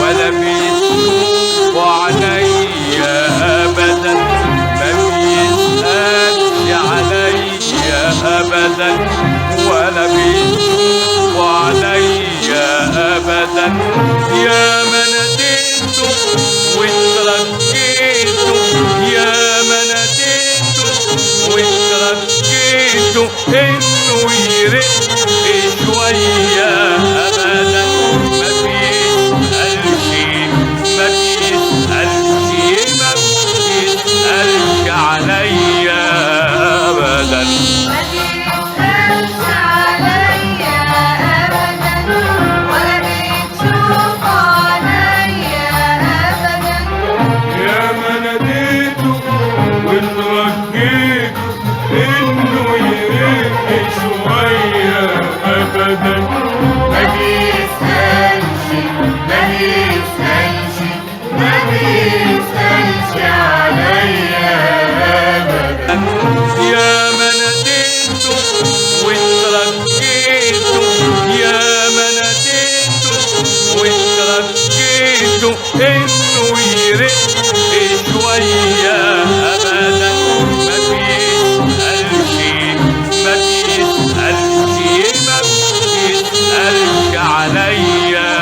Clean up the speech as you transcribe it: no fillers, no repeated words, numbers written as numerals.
ولا بيشوف عليا ابدا. يا ما ناديته واترجيته، يا ما ناديته واترجيته انه يرق شويه ابدا. ما بيسألش ما بيسألش ما بيسألش عليا ابدا. انه يرق شويه ابدا. ما بيسألش ما بيسألش ما بيسألش عليا